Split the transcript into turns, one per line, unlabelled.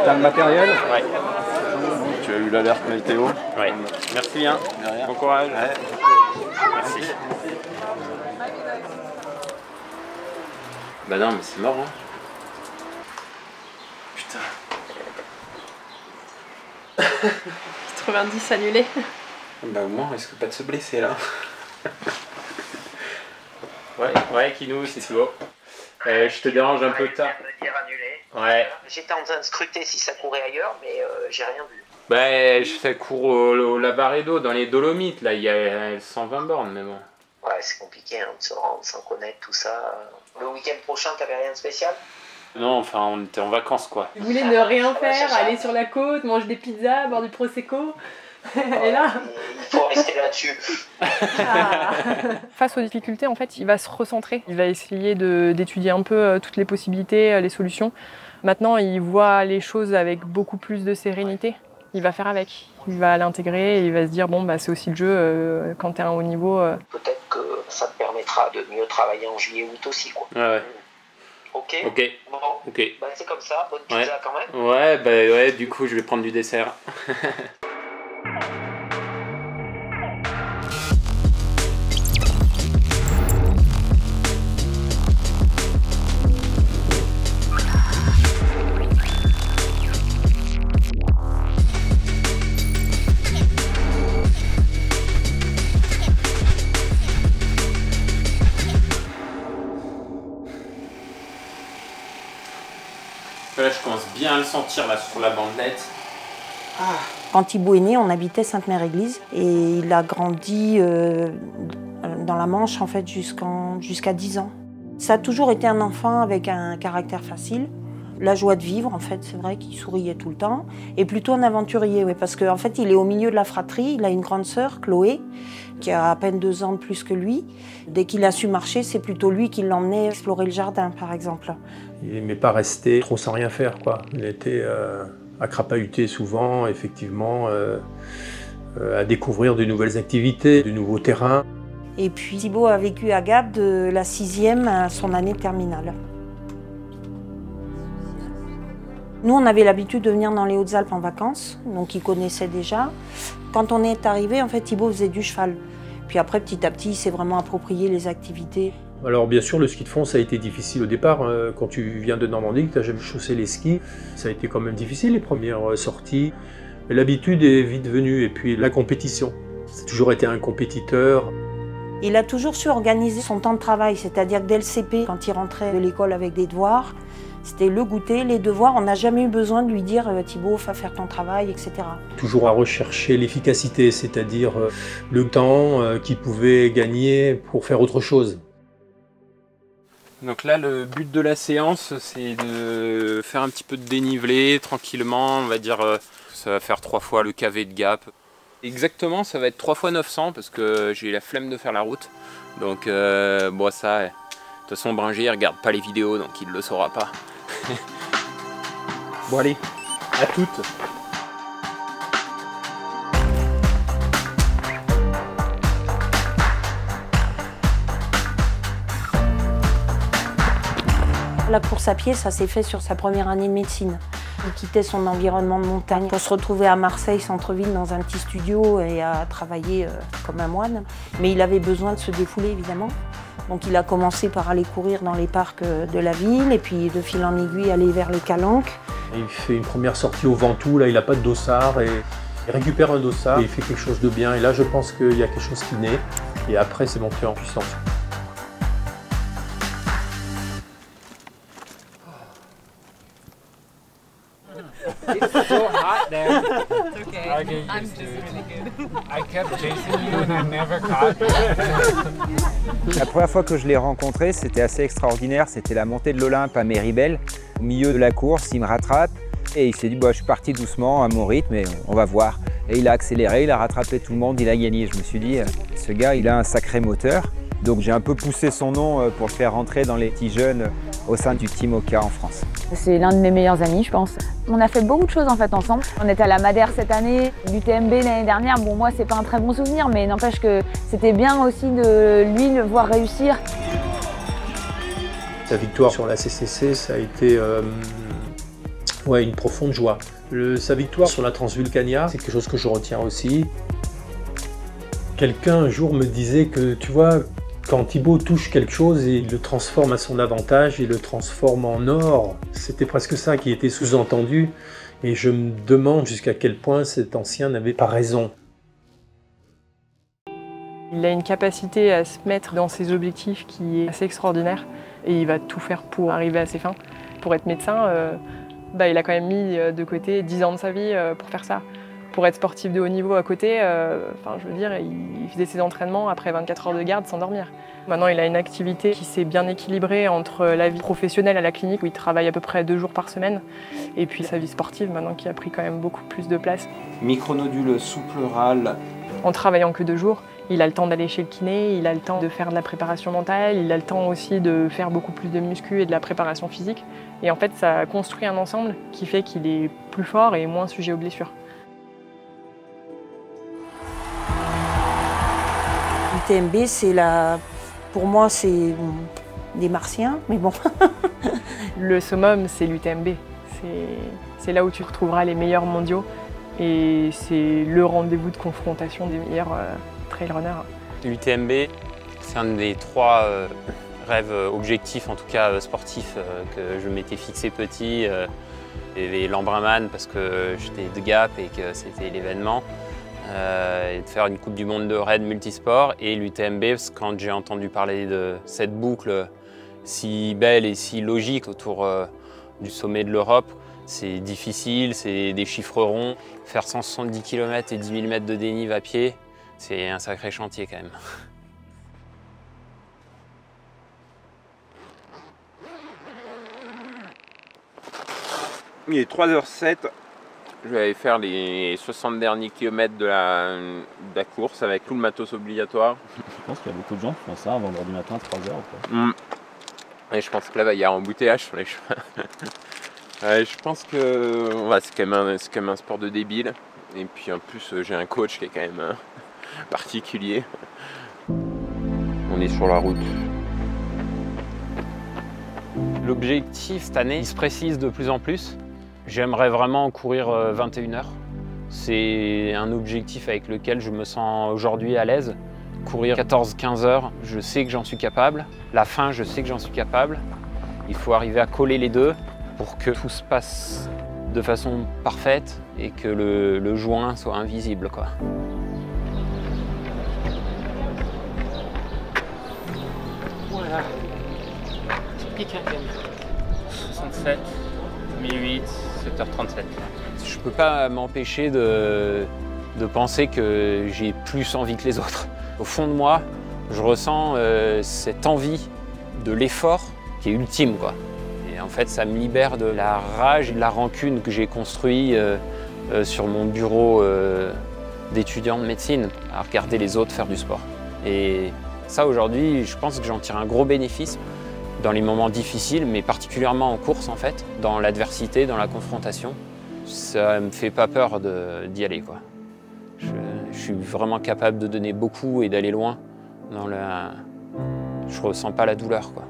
T'as le matériel?
Ouais.
Tu as eu l'alerte météo?
Ouais. Merci bien. Bon courage. Ouais. Merci. Bah non, mais c'est mort, hein. Putain.
90 annulés.
Bah au moins, on risque pas de se blesser là. Ouais, Kinou, c'est tout. Je te dérange un peu tard.
Me dire annulé.
Ouais.
J'étais en train de scruter si ça courait ailleurs, mais j'ai rien vu.
Bah, ça court au Lavaredo, dans les Dolomites, là, il y a 120 bornes, mais bon.
Ouais, c'est compliqué hein, de se rendre sans connaître tout ça. Le week-end prochain, t'avais rien de spécial?
Non, enfin, on était en vacances, quoi.
Vous voulez ne rien faire, aller sur la côte, manger des pizzas, boire du prosecco. Et là,
il faut rester là-dessus.
face aux difficultés, en fait, il va se recentrer. Il va essayer d'étudier un peu toutes les possibilités, les solutions. Maintenant, il voit les choses avec beaucoup plus de sérénité. Il va faire avec. Il va l'intégrer et il va se dire bon, bah, c'est aussi le jeu quand tu es à un haut niveau.
Peut-être que ça te permettra de mieux travailler en juillet-août aussi, quoi.
Ouais.
Ok. Bon.
Ok.
Bah, c'est comme ça. Bonne pizza quand même.
Ouais, bah ouais, du coup, je vais prendre du dessert. Là, je commence bien à le sentir là sur la bandelette.
Quand Thibaut est né, on habitait Sainte-Mère-Église et il a grandi dans la Manche en fait jusqu'à 10 ans. Ça a toujours été un enfant avec un caractère facile. La joie de vivre, en fait, c'est vrai qu'il souriait tout le temps. Et plutôt un aventurier, oui, parce qu'en fait, il est au milieu de la fratrie. Il a une grande sœur, Chloé, qui a à peine 2 ans de plus que lui. Dès qu'il a su marcher, c'est plutôt lui qui l'emmenait explorer le jardin, par exemple.
Il n'aimait pas rester trop sans rien faire, quoi. Il était à crapahuter souvent, effectivement, à découvrir de nouvelles activités, de nouveaux terrains.
Et puis Thibaut a vécu à Gap de la 6e à son année de terminale. Nous, on avait l'habitude de venir dans les Hautes-Alpes en vacances, donc il connaissait déjà. Quand on est arrivé, en fait, Thibaut faisait du cheval. Puis après, petit à petit, il s'est vraiment approprié les activités.
Alors bien sûr, le ski de fond, ça a été difficile au départ. Quand tu viens de Normandie, que tu n'as jamais chaussé les skis, ça a été quand même difficile les premières sorties. Mais l'habitude est vite venue, et puis la compétition. C'est toujours été un compétiteur.
Il a toujours su organiser son temps de travail, c'est-à-dire que dès le CP, quand il rentrait de l'école avec des devoirs, c'était le goûter, les devoirs. On n'a jamais eu besoin de lui dire « Thibaut, va faire ton travail », etc.
Toujours à rechercher l'efficacité, c'est-à-dire le temps qu'il pouvait gagner pour faire autre chose.
Donc là, le but de la séance, c'est de faire un petit peu de dénivelé, tranquillement. On va dire ça va faire 3 fois le KV de Gap. Exactement, ça va être 3 fois 900 parce que j'ai la flemme de faire la route. Donc bon, ça, de toute façon, Bringier, il regarde pas les vidéos, donc il ne le saura pas. Bon allez, à toutes.
La course à pied, ça s'est fait sur sa première année de médecine. Il quittait son environnement de montagne pour se retrouver à Marseille, centre-ville, dans un petit studio et à travailler comme un moine. Mais il avait besoin de se défouler, évidemment. Donc il a commencé par aller courir dans les parcs de la ville et puis de fil en aiguille aller vers les Calanques.
Il fait une première sortie au Ventoux, là il n'a pas de dossard et il récupère un dossard et il fait quelque chose de bien. Et là je pense qu'il y a quelque chose qui naît et après c'est monté en puissance.
It's so hot there. It's okay. I get used to it. I kept chasing you and I never caught you.
La première fois que je l'ai rencontré, c'était assez extraordinaire. C'était la montée de l'Olympe à Méribel. Au milieu de la course, il me rattrape et il s'est dit bah, je suis parti doucement à mon rythme et on va voir. Et il a accéléré, il a rattrapé tout le monde, il a gagné. Je me suis dit ce gars, il a un sacré moteur. Donc j'ai un peu poussé son nom pour le faire rentrer dans les petits jeunes au sein du Team Oka en France.
C'est l'un de mes meilleurs amis, je pense. On a fait beaucoup de choses en fait ensemble. On était à la Madère cette année, l'UTMB l'année dernière. Bon, moi, c'est pas un très bon souvenir, mais n'empêche que c'était bien aussi de lui le voir réussir.
Sa victoire sur la CCC, ça a été une profonde joie. Sa victoire sur la Transvulcania, c'est quelque chose que je retiens aussi. Quelqu'un un jour me disait que, tu vois, quand Thibaut touche quelque chose, il le transforme à son avantage, il le transforme en or. C'était presque ça qui était sous-entendu. Et je me demande jusqu'à quel point cet ancien n'avait pas raison.
Il a une capacité à se mettre dans ses objectifs qui est assez extraordinaire. Et il va tout faire pour arriver à ses fins. Pour être médecin, il a quand même mis de côté 10 ans de sa vie pour faire ça. Pour être sportif de haut niveau à côté, je veux dire, il faisait ses entraînements après 24 heures de garde sans dormir. Maintenant, il a une activité qui s'est bien équilibrée entre la vie professionnelle à la clinique, où il travaille à peu près 2 jours par semaine, et puis sa vie sportive, maintenant, qui a pris quand même beaucoup plus de place.
Micronodule sous-pleural.
En travaillant que 2 jours, il a le temps d'aller chez le kiné, il a le temps de faire de la préparation mentale, il a le temps aussi de faire beaucoup plus de muscu et de la préparation physique. Et en fait, ça construit un ensemble qui fait qu'il est plus fort et moins sujet aux blessures.
L'UTMB, pour moi, c'est des martiens, mais bon.
Le summum, c'est l'UTMB. C'est là où tu retrouveras les meilleurs mondiaux et c'est le rendez-vous de confrontation des meilleurs trail runners.
L'UTMB, c'est un des 3 rêves, objectifs en tout cas sportifs que je m'étais fixé petit. Et l'Embrunman parce que j'étais de Gap et que c'était l'événement. Et de faire une Coupe du Monde de raid multisport et l'UTMB, parce que quand j'ai entendu parler de cette boucle si belle et si logique autour du sommet de l'Europe, c'est difficile, c'est des chiffres ronds. Faire 170 km et 10 000 mètres de dénive à pied, c'est un sacré chantier quand même. Il est 3h07. Je vais aller faire les 60 derniers kilomètres de la course avec tout le matos obligatoire.
Je pense qu'il y a beaucoup de gens qui font ça un vendredi matin à 3h.
Et je pense que là, il y a un embouteillage sur les chemins. Je pense que c'est quand même un sport de débile. Et puis en plus, j'ai un coach qui est quand même particulier. On est sur la route. L'objectif cette année, il se précise de plus en plus. J'aimerais vraiment courir 21 heures. C'est un objectif avec lequel je me sens aujourd'hui à l'aise. Courir 14-15 heures, je sais que j'en suis capable. La fin, je sais que j'en suis capable. Il faut arriver à coller les deux pour que tout se passe de façon parfaite et que le joint soit invisible, quoi.
Voilà. Pique un 67, 1008, 7h37.
Je peux pas m'empêcher de penser que j'ai plus envie que les autres. Au fond de moi, je ressens cette envie de l'effort qui est ultime, quoi. Et en fait, ça me libère de la rage et de la rancune que j'ai construit sur mon bureau d'étudiant de médecine, à regarder les autres faire du sport. Et ça, aujourd'hui, je pense que j'en tire un gros bénéfice dans les moments difficiles, mais particulièrement en course, en fait, dans l'adversité, dans la confrontation. Ça me fait pas peur d'y aller, quoi. Je suis vraiment capable de donner beaucoup et d'aller loin. Je ressens pas la douleur, quoi.